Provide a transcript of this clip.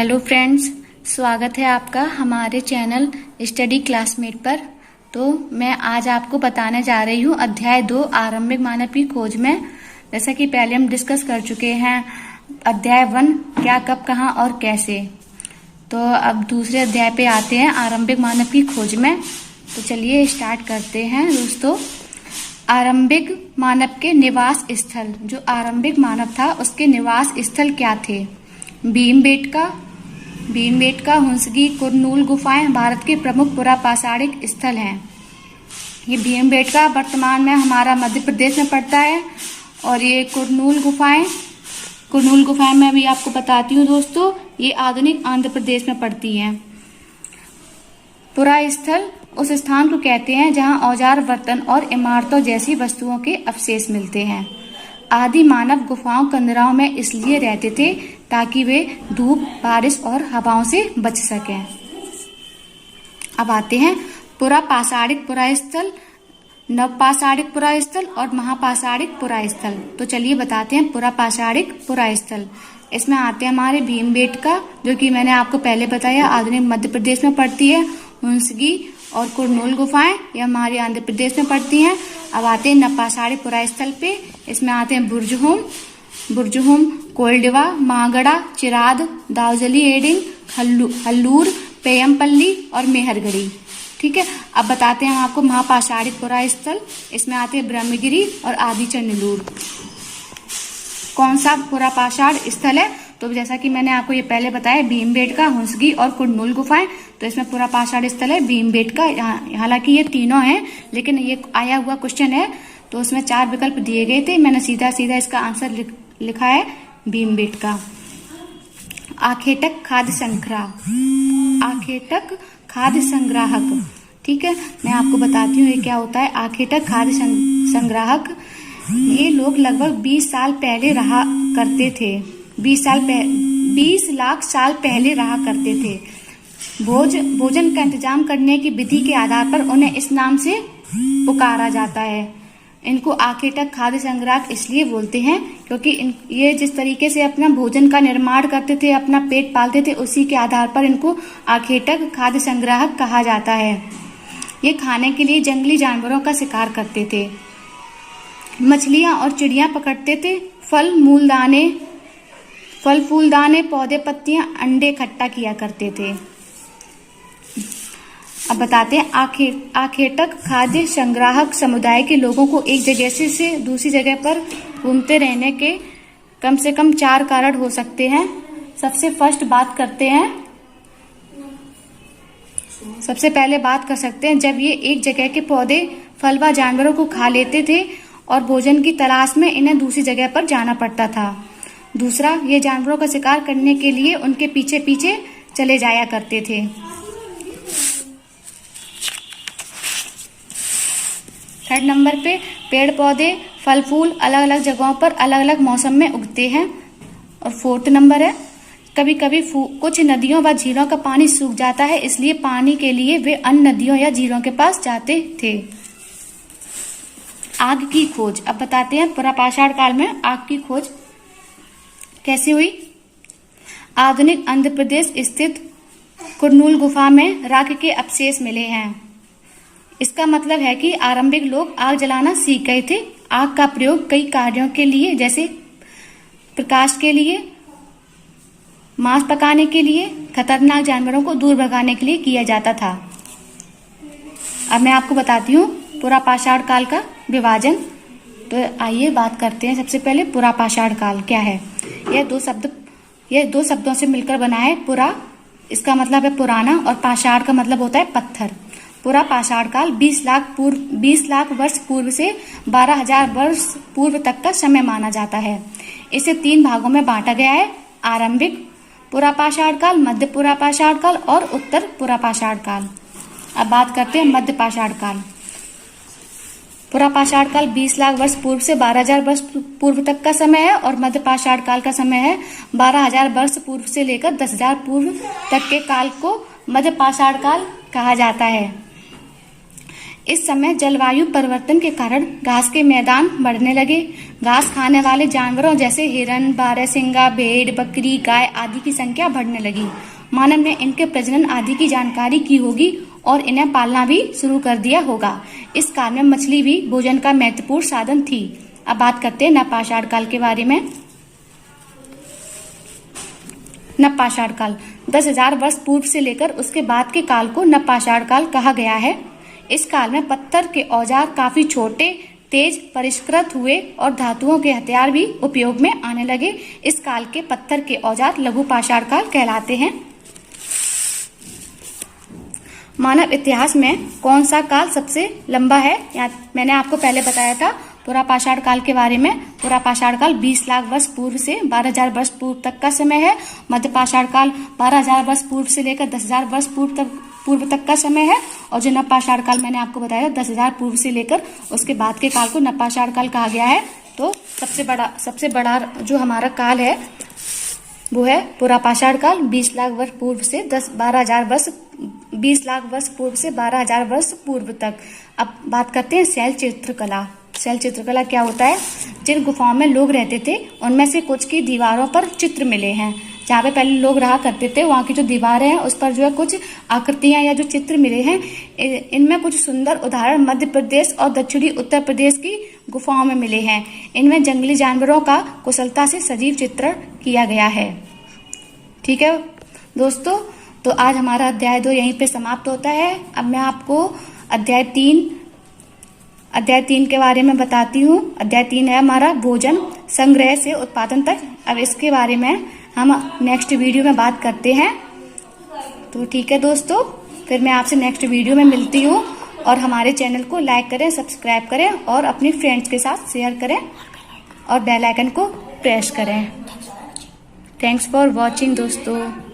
Hello friends, स्वागत है आपका हमारे चैनल स्टडी क्लासमेट पर। तो मैं आज आपको बताने जा रही हूँ अध्याय 2 आरंभिक मानव की खोज में। जैसा कि पहले हम डिस्कस कर चुके हैं अध्याय 1 क्या, कब, कहाँ और कैसे। तो अब दूसरे अध्याय पे आते हैं आरंभिक मानव की खोज में। तो चलिए स्टार्ट करते हैं दोस्तों। आरंभिक मानव के निवास स्थल, जो आरंभिक मानव था उसके निवास स्थल क्या थे? भीमबेटका, हुंसगी, कुरनूल गुफाएं भारत के प्रमुख पुरापाषाणिक स्थल हैं। ये भीमबेटका वर्तमान में हमारा मध्य प्रदेश में पड़ता है और ये कुरनूल गुफाएं मैं अभी आपको बताती हूँ दोस्तों, ये आधुनिक आंध्र प्रदेश में पड़ती हैं। पुरास्थल उस स्थान को कहते हैं जहां औजार, बर्तन और इमारतों जैसी वस्तुओं के अवशेष मिलते हैं। आदि मानव गुफाओं कंदराओं में इसलिए रहते थे ताकि वे धूप, बारिश और हवाओं से बच सकें। अब आते हैं पुरापाषाणिक पुरास्थल, नवपाषाणिक पुरास्थल और महापाषाणिक पुरास्थल। तो चलिए बताते हैं पुरापाषाणिक पुरास्थल। इसमें आते हैं हमारे भीमबेटका, जो कि मैंने आपको पहले बताया आधुनिक मध्य प्रदेश में पड़ती है। हुंसगी और कुरनूल गुफाएं ये हमारे आंध्र प्रदेश में पड़ती हैं। अब आते हैं नवपाषाणिक पुरास्थल पे। इसमें आते हैं बुर्जहुम, कोयलडिवा, महागड़ा, चिराद, दावजली एडिंग, हल्लूर, पेयमपल्ली और मेहरगढ़ी। ठीक है। अब बताते हैं हम आपको महापाषाणिक पुरास्थल। इसमें आते हैं ब्रह्मगिरी और आदिचनल्लूर। कौन सा पुरापाषाण स्थल है? तो जैसा कि मैंने आपको ये पहले बताया, भीमबेटका, हुंसगी और कुरनूल गुफाएं। तो इसमें पुरापाषाण स्थल है भीमबेटका। हालांकि ये तीनों हैं, लेकिन ये आया हुआ क्वेश्चन है तो उसमें 4 विकल्प दिए गए थे, मैंने सीधा सीधा इसका आंसर लिखा है भीमबेटका। आखेटक खाद्य संग्राहक। ठीक है, मैं आपको बताती हूँ ये क्या होता है। आखेटक खाद्य संग्राहक, ये लोग लगभग 20 साल पहले रहा करते थे। 20 लाख साल पहले रहा करते थे। भोजन का इंतजाम करने की विधि के आधार पर उन्हें इस नाम से पुकारा जाता है। इनको आखेटक खाद्य संग्राहक इसलिए बोलते हैं क्योंकि ये जिस तरीके से अपना भोजन का निर्माण करते थे, अपना पेट पालते थे, उसी के आधार पर इनको आखेटक खाद्य संग्राहक कहा जाता है। ये खाने के लिए जंगली जानवरों का शिकार करते थे, मछलियां और चिड़ियां पकड़ते थे, फल फूल दाने, पौधे, पत्तियां, अंडे इकट्ठा किया करते थे। अब बताते हैं आखेटक खाद्य संग्राहक समुदाय के लोगों को एक जगह से दूसरी जगह पर घूमते रहने के कम से कम 4 कारण हो सकते हैं। सबसे पहले बात कर सकते हैं जब ये एक जगह के पौधे, फल व जानवरों को खा लेते थे और भोजन की तलाश में इन्हें दूसरी जगह पर जाना पड़ता था। दूसरा, ये जानवरों का शिकार करने के लिए उनके पीछे पीछे चले जाया करते थे। थर्ड नंबर पे पेड़ पौधे, फल फूल अलग अलग जगहों पर अलग अलग मौसम में उगते हैं। और फोर्थ नंबर है, कभी कभी कुछ नदियों व झीलों का पानी सूख जाता है, इसलिए पानी के लिए वे अन्य नदियों या झीलों के पास जाते थे। आग की खोज। अब बताते हैं पुरापाषाण काल में आग की खोज कैसे हुई। आधुनिक आंध्र प्रदेश स्थित कुरनूल गुफा में राख के अवशेष मिले हैं। इसका मतलब है कि आरंभिक लोग आग जलाना सीख गए थे। आग का प्रयोग कई कार्यों के लिए, जैसे प्रकाश के लिए, मांस पकाने के लिए, खतरनाक जानवरों को दूर भगाने के लिए किया जाता था। अब मैं आपको बताती हूँ पुरापाषाण काल का विभाजन। तो आइए बात करते हैं। सबसे पहले पुरापाषाण काल क्या है। यह दो शब्दों से मिलकर बना है। पुरा इसका मतलब है पुराना और पाषाण का मतलब होता है पत्थर। पुरापाषाण काल 20 लाख वर्ष पूर्व से 12,000 वर्ष पूर्व तक का समय माना जाता है। इसे 3 भागों में बांटा गया है: आरंभिक पुरापाषाण काल, मध्य पुरापाषाण काल और उत्तर पुरापाषाण काल। अब बात करते हैं मध्य पाषाण काल। पुरापाषाण काल 20 लाख वर्ष पूर्व से 12,000 वर्ष पूर्व तक का समय है और मध्य पाषाण काल का समय है 12,000 वर्ष पूर्व से लेकर 10,000 पूर्व तक के काल को मध्य पाषाण काल कहा जाता है। इस समय जलवायु परिवर्तन के कारण घास के मैदान बढ़ने लगे, घास खाने वाले जानवरों जैसे हिरन, बारहसिंगा, भेड़, बकरी, गाय आदि की संख्या बढ़ने लगी। मानव ने इनके प्रजनन आदि की जानकारी की होगी और इन्हें पालना भी शुरू कर दिया होगा। इस काल में मछली भी भोजन का महत्वपूर्ण साधन थी। अब बात करते हैं नवपाषाण काल के बारे में। नवपाषाण काल 10,000 वर्ष पूर्व से लेकर उसके बाद के काल को नवपाषाण काल कहा गया है। इस काल में पत्थर के औजार काफी छोटे, तेज, परिष्कृत हुए और धातुओं के हथियार भी उपयोग में आने लगे। इस काल के पत्थर के औजार लघु पाषाण काल कहलाते हैं। मानव इतिहास में कौन सा काल सबसे लंबा है? मैंने आपको पहले बताया था पुरापाषाण काल के बारे में। पुरापाषाण काल 20 लाख वर्ष पूर्व से 12,000 वर्ष पूर्व तक का समय है। मध्यपाषाण काल 12,000 वर्ष पूर्व से लेकर 10,000 वर्ष पूर्व तक का समय है। और जो नवपाषाण काल मैंने आपको बताया 10,000 पूर्व से लेकर उसके बाद के काल को नवपाषाण काल कहा गया है। तो सबसे बड़ा जो हमारा काल है वो है पुरापाषाण काल 20 लाख वर्ष पूर्व से 20 लाख वर्ष पूर्व से 12,000 वर्ष पूर्व तक। अब बात करते हैं शैल चित्रकला। शैल चित्रकला क्या होता है? जिन गुफाओं में लोग रहते थे उनमें से कुछ की दीवारों पर चित्र मिले हैं। जहाँ पे पहले लोग रहा करते थे वहाँ की जो दीवारें हैं उस पर जो है कुछ आकृतियां या जो चित्र मिले हैं। इनमें कुछ सुंदर उदाहरण मध्य प्रदेश और दक्षिणी उत्तर प्रदेश की गुफाओं में मिले हैं। इनमें जंगली जानवरों का कुशलता से सजीव चित्रण किया गया है। ठीक है दोस्तों, तो आज हमारा अध्याय 2 यहीं पे समाप्त होता है। अब मैं आपको अध्याय 3 के बारे में बताती हूँ। अध्याय 3 है हमारा भोजन संग्रह से उत्पादन तक। अब इसके बारे में हम नेक्स्ट वीडियो में बात करते हैं। तो ठीक है दोस्तों, फिर मैं आपसे नेक्स्ट वीडियो में मिलती हूँ। और हमारे चैनल को लाइक करें, सब्सक्राइब करें और अपने फ्रेंड्स के साथ शेयर करें और बेल आइकन को प्रेस करें। थैंक्स फॉर वॉचिंग दोस्तों।